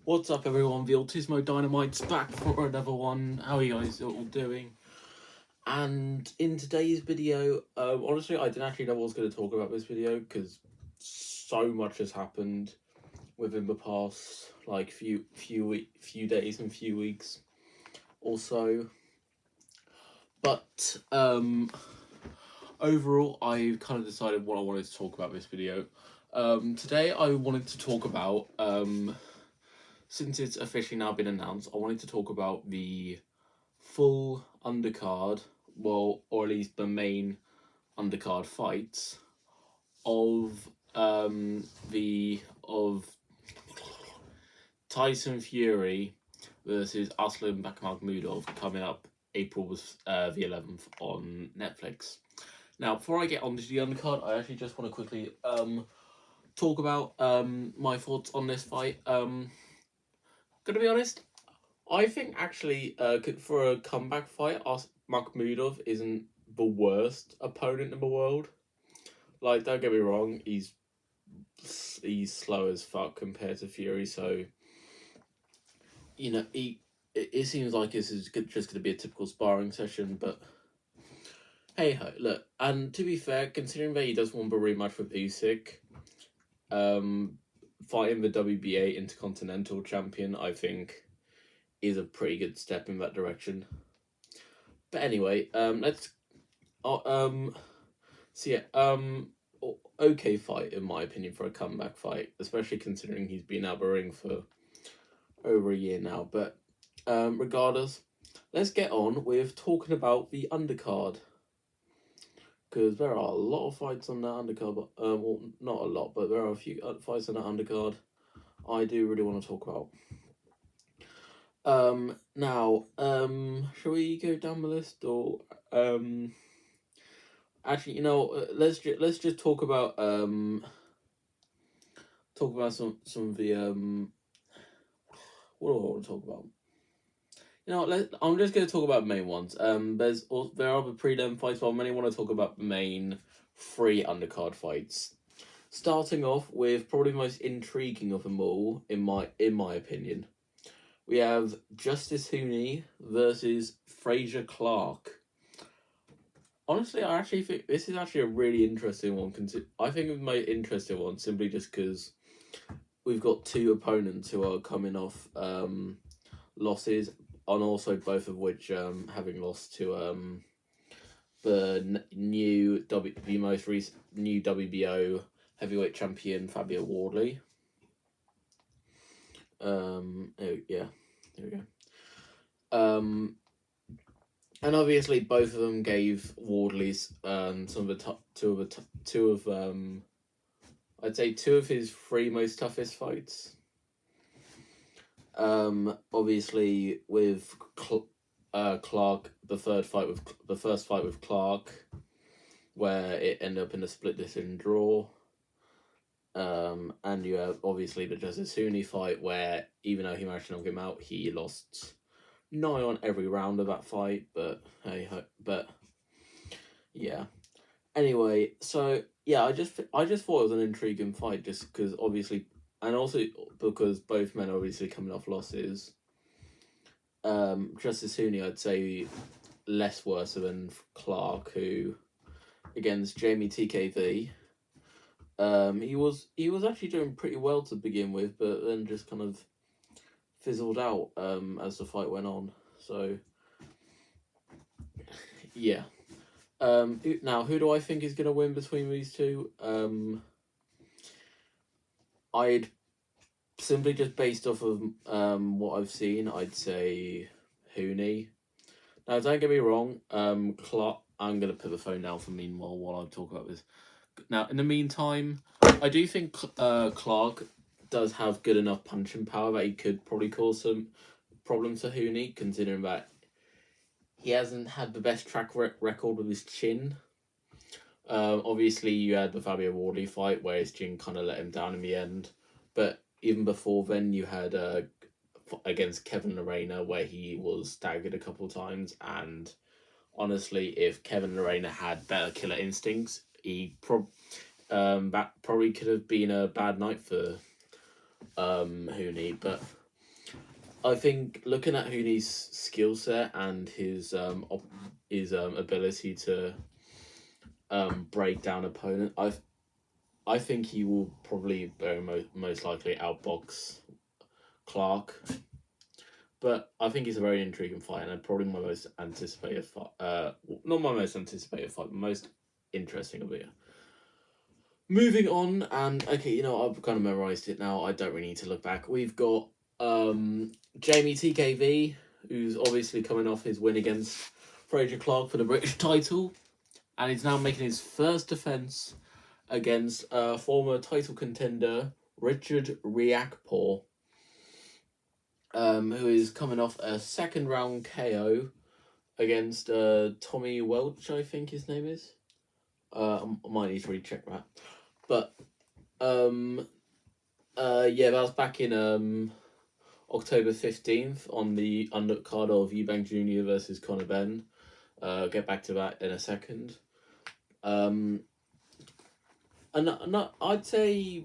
What's up, everyone? The Autismo Dynamite's back for another one. How are you guys all doing? And in today's video, honestly, I didn't actually know what I was going to talk about this video because so much has happened within the past few days and few weeks or so. But overall, I kind of decided what I wanted to talk about this video. Today, I wanted to talk about since it's officially now been announced, I wanted to talk about the full undercard, well, or at least the main undercard fights of Tyson Fury versus Aslan Makhmudov coming up April the 11th on Netflix. Now, before I get on to the undercard, I actually just want to quickly talk about my thoughts on this fight. Gonna be honest, I think actually for a comeback fight, Makhmudov isn't the worst opponent in the world. Like, don't get me wrong, he's slow as fuck compared to Fury, so you know it seems like this is just gonna be a typical sparring session, but hey ho, look, and to be fair, considering that he does want a rematch with Usyk, fighting the WBA Intercontinental Champion, I think, is a pretty good step in that direction. But anyway, let's. Okay fight in my opinion for a comeback fight, especially considering he's been out of the ring for over a year now. But regardless, let's get on with talking about the undercard. Because there are a lot of fights on that undercard, but well, not a lot, but there are a few fights on that undercard I do really want to talk about. Now, shall we go down the list, or actually, you know, let's just talk about some of the what do I want to talk about? You know, I'm just going to talk about the main ones. There are other prelim fights, but I mainly want to talk about the main 3 undercard fights. Starting off with probably the most intriguing of them all, in my opinion, we have Justice Hooney versus Fraser Clark. Honestly, I actually think this is actually a really interesting one. I think it's the most interesting one simply just because we've got 2 opponents who are coming off losses, and also both of which having lost to the most recent new WBO heavyweight champion Fabio Wardley. There we go. And obviously both of them gave Wardley's some of the I'd say 2 of his 3 most toughest fights. Obviously with Clark, the first fight with Clark, where it ended up in a split decision draw. And you have obviously the Justice Hooney fight, where even though he managed to knock him out, he lost nigh on every round of that fight. But hey, yeah. Anyway, so yeah, I just thought it was an intriguing fight, just because obviously, and also because both men are obviously coming off losses. Justice Hooney, I'd say, less worse than Clark, who against Jamie TKV. He was actually doing pretty well to begin with, but then just kind of fizzled out as the fight went on. So yeah. Now, who do I think is going to win between these 2? I'd simply just based off of what I've seen, I'd say Hooney. Now, don't get me wrong. Clark. I'm going to put the phone down for meanwhile while I talk about this. Now, in the meantime, I do think Clark does have good enough punching power that he could probably cause some problems for Hooney, considering that he hasn't had the best track record with his chin. Obviously, you had the Fabio Wardley fight where his chin kind of let him down in the end. But even before then, you had against Kevin Lerena where he was staggered a couple of times. And honestly, if Kevin Lerena had better killer instincts, that probably could have been a bad night for Hooney. But I think looking at Hooney's skill set and his ability to break down opponent, I think he will probably most likely outbox Clark. But I think he's a very intriguing fight, and probably my most anticipated fight. Not my most anticipated fight, but most interesting of the year. Moving on, and okay, you know, I've kind of memorized it now. I don't really need to look back. We've got Jamie TKV, who's obviously coming off his win against Fraser Clark for the British title, and he's now making his first defense against former title contender Richard Riakporhe, who is coming off a second round KO against Tommy Welch, I think his name is. I might need to recheck that. But yeah, that was back in October 15th on the undercard of Eubank Jr. versus Conor Benn. Get back to that in a second. And I'd say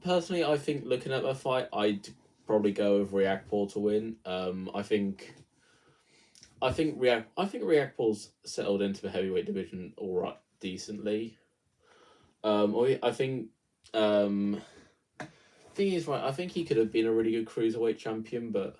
personally, I think looking at that fight, I'd probably go with Riakporhe to win. I think Riakporhe's settled into the heavyweight division all right, decently. I think thing is right. I think he could have been a really good cruiserweight champion, but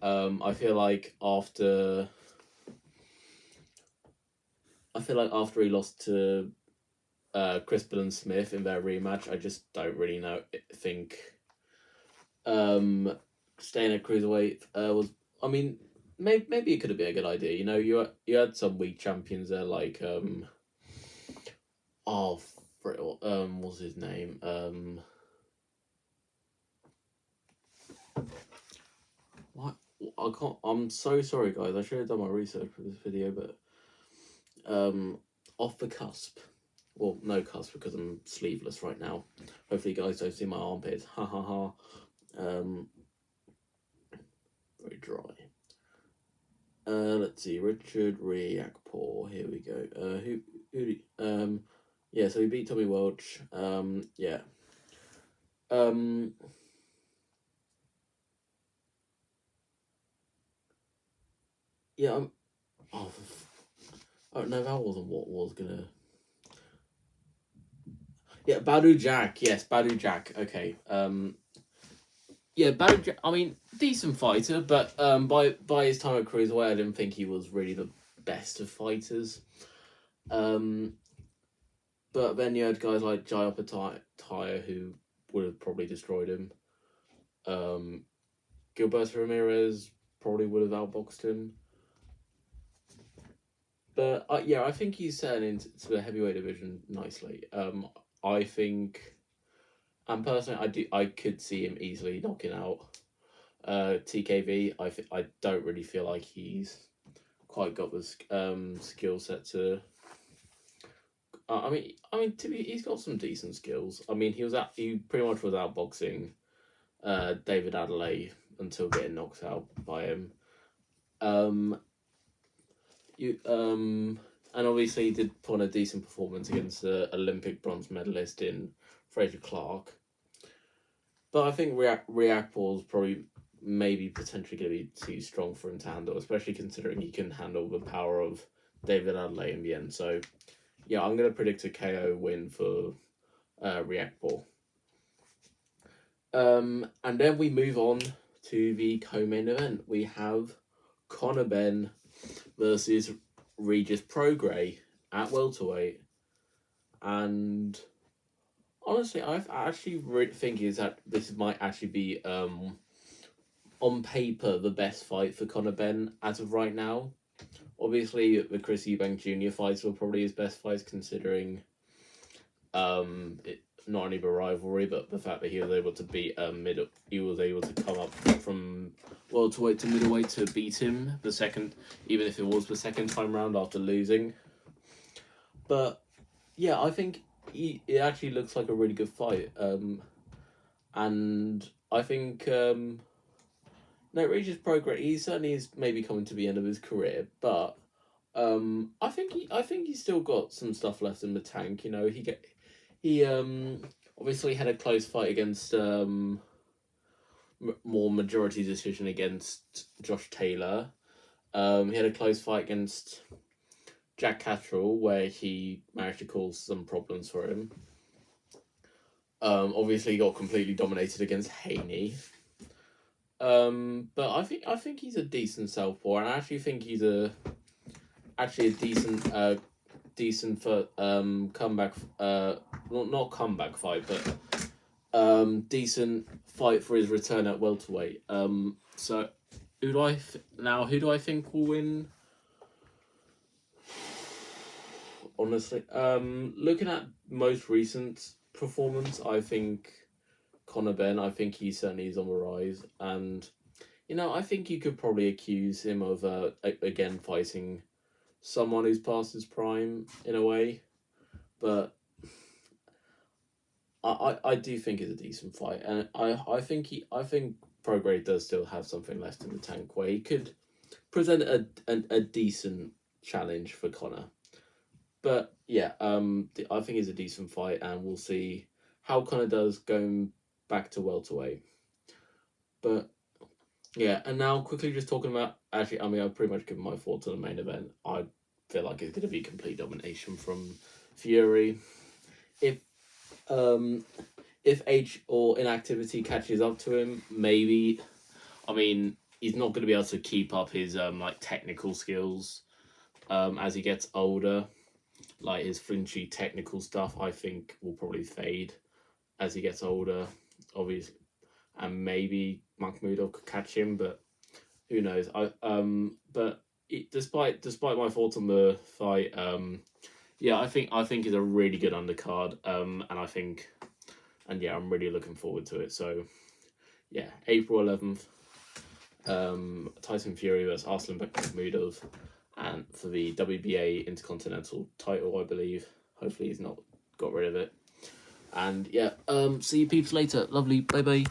I feel like after he lost to Chris Smith in their rematch, I just don't really think staying at cruiserweight was. I mean, maybe it could have been a good idea. You know, you had some weak champions there, like what's his name? What? I can't. I'm so sorry, guys. I should have done my research for this video, but off the cusp. Well, no cusp because I'm sleeveless right now. Hopefully, you guys don't see my armpits. Ha ha ha. Very dry. Let's see. Richard Riakporhe. Here we go. Yeah. So he beat Tommy Welch. Yeah. Yeah. Oh no, that wasn't what was gonna. Yeah, Badu Jack. Yes, Badu Jack. Okay. Yeah, Badu Jack. I mean, decent fighter, but by his time at cruiserweight, I didn't think he was really the best of fighters. But then you had guys like Jai Opetaia who would have probably destroyed him. Gilberto Ramirez probably would have outboxed him. But yeah, I think he's setting into the heavyweight division nicely. I think, and personally, I could see him easily knocking out TKV. I don't really feel like he's quite got the skill set to. He's got some decent skills. I mean, he pretty much was outboxing David Adelaide until getting knocked out by him. And obviously he did put on a decent performance against the Olympic bronze medalist in Fraser Clark. But I think Riakporhe's probably maybe potentially going to be too strong for him to handle, especially considering he can handle the power of David Adelaide in the end. So, yeah, I'm going to predict a KO win for Riakporhe. And then we move on to the co-main event. We have Conor Benn versus Regis Prograis at welterweight, and honestly, I actually think this might actually be on paper the best fight for Conor Benn as of right now. Obviously, the Chris Eubank Jr. fights were probably his best fights, considering not only the rivalry but the fact that he was able to beat he was able to come up from welterweight to middleweight to beat him the second, even if it was the second time round after losing. But yeah, I think it actually looks like a really good fight. And I think Regis Prograis, he certainly is maybe coming to the end of his career, but I think he's still got some stuff left in the tank. You know, he obviously had a close fight against more majority decision against Josh Taylor. He had a close fight against Jack Catterall where he managed to cause some problems for him. Obviously, he got completely dominated against Haney. But I think he's a decent southpaw, and I actually think he's a decent for comeback. Not comeback fight, but decent fight for his return at welterweight. So who do I think will win? Honestly, looking at most recent performance, I think Conor Benn. I think he certainly is on the rise, and I think you could probably accuse him of again fighting someone who's past his prime in a way, but I do think it's a decent fight, and I think Prograde does still have something left in the tank where he could present a decent challenge for Conor. But yeah, I think it's a decent fight, and we'll see how Conor does going back to welterweight. But yeah, and now quickly just talking about I've pretty much given my thoughts on the main event. I feel like it's going to be complete domination from Fury. If age or inactivity catches up to him, maybe. I mean, he's not going to be able to keep up his technical skills as he gets older. Like his flinchy technical stuff, I think will probably fade as he gets older, obviously, and maybe Makhmudov could catch him, but who knows? Despite my thoughts on the fight, I think it's a really good undercard, and I'm really looking forward to it. So, yeah, April 11th, Tyson Fury versus Arslan Makhmudov, and for the WBA Intercontinental title, I believe. Hopefully he's not got rid of it. And yeah, see you peeps later. Lovely. Bye bye.